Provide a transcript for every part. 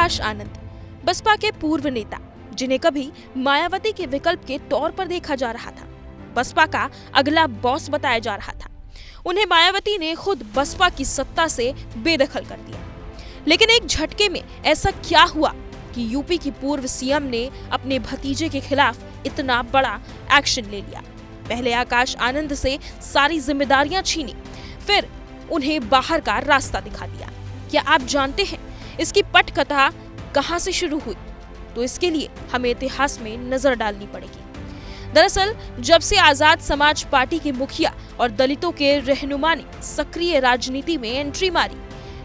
आकाश आनंद, बसपा के पूर्व नेता, जिन्हें कभी मायावती के विकल्प के तौर पर देखा जा रहा था, बसपा का अगला बॉस बताया जा रहा था। उन्हें मायावती ने खुद बसपा की सत्ता से बेदखल कर दिया। लेकिन एक झटके में ऐसा क्या हुआ कि यूपी की पूर्व सीएम ने अपने भतीजे के खिलाफ इतना बड़ा एक्शन ले लिया। पहले आकाश आनंद से सारी जिम्मेदारियां छीनी, फिर उन्हें बाहर का रास्ता दिखा दिया। क्या आप जानते हैं इसकी पटकथा कहां से शुरू हुई? तो इसके लिए हमें इतिहास में नजर डालनी पड़ेगी। दरअसल जब से आजाद समाज पार्टी के मुखिया और दलितों के रहनुमा ने सक्रिय राजनीति में एंट्री मारी,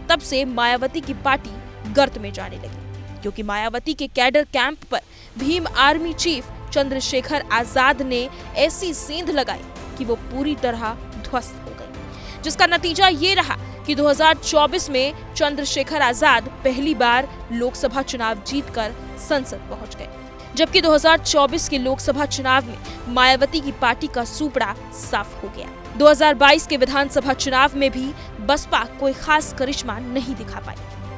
तब से मायावती की पार्टी गर्त में जाने लगी, क्योंकि मायावती के कैडर कैंप पर भीम आर्मी चीफ चंद्रशेखर आजाद ने ऐसी सेंध लगाई कि वो पूरी तरह ध्वस्त हो गई, जिसका नतीजा ये रहा कि 2024 में चंद्रशेखर आजाद पहली बार लोकसभा चुनाव जीतकर संसद पहुंच गए, जबकि 2024 के लोकसभा चुनाव में मायावती की पार्टी का सूपड़ा साफ हो गया। 2022 के विधानसभा चुनाव में भी बसपा कोई खास करिश्मा नहीं दिखा पाई,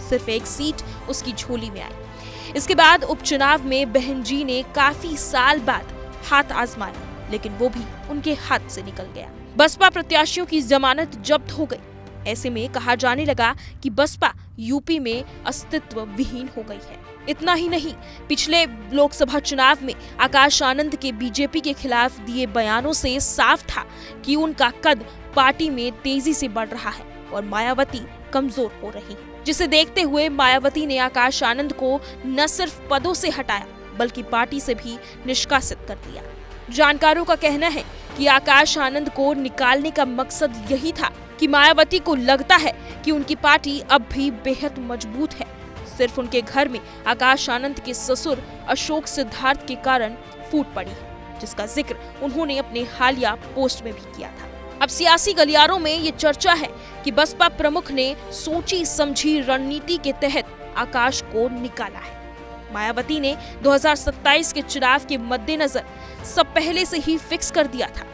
सिर्फ एक सीट उसकी झोली में आई। इसके बाद उपचुनाव में बहन जी ने काफी साल बाद हाथ आजमाया, लेकिन वो भी उनके हाथ से निकल गया। बसपा प्रत्याशियों की जमानत जब्त हो गई। ऐसे में कहा जाने लगा कि बसपा यूपी में अस्तित्व विहीन हो गई है। इतना ही नहीं, पिछले लोकसभा चुनाव में आकाश आनंद के बीजेपी के खिलाफ दिए बयानों से साफ था कि उनका कद पार्टी में तेजी से बढ़ रहा है और मायावती कमजोर हो रही है, जिसे देखते हुए मायावती ने आकाश आनंद को न सिर्फ पदों से हटाया बल्कि पार्टी से भी निष्कासित कर दिया। जानकारों का कहना है कि आकाश आनंद को निकालने का मकसद यही था कि मायावती को लगता है कि उनकी पार्टी अब भी बेहद मजबूत है, सिर्फ उनके घर में आकाश आनंद के ससुर अशोक सिद्धार्थ के कारण फूट पड़ी है, जिसका जिक्र उन्होंने अपने हालिया पोस्ट में भी किया था। अब सियासी गलियारों में ये चर्चा है कि बसपा प्रमुख ने सोची समझी रणनीति के तहत आकाश को निकाला है। मायावती ने 2027 के चुनाव के मद्देनजर सब पहले से ही फिक्स कर दिया था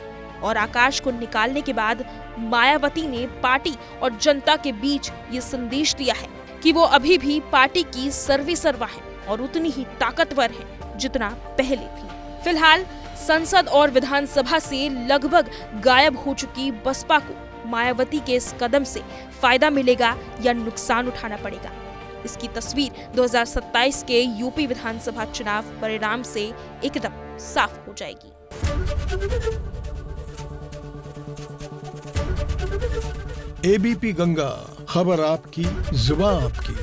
और आकाश को निकालने के बाद मायावती ने पार्टी और जनता के बीच ये संदेश दिया है कि वो अभी भी पार्टी की सर्वेसर्वा है और उतनी ही ताकतवर है जितना पहले थी। फिलहाल संसद और विधानसभा से लगभग गायब हो चुकी बसपा को मायावती के इस कदम से फायदा मिलेगा या नुकसान उठाना पड़ेगा, इसकी तस्वीर 2027 के यूपी विधानसभा चुनाव परिणाम से एकदम साफ हो जाएगी। एबीपी गंगा, खबर आपकी, जुबान आपकी।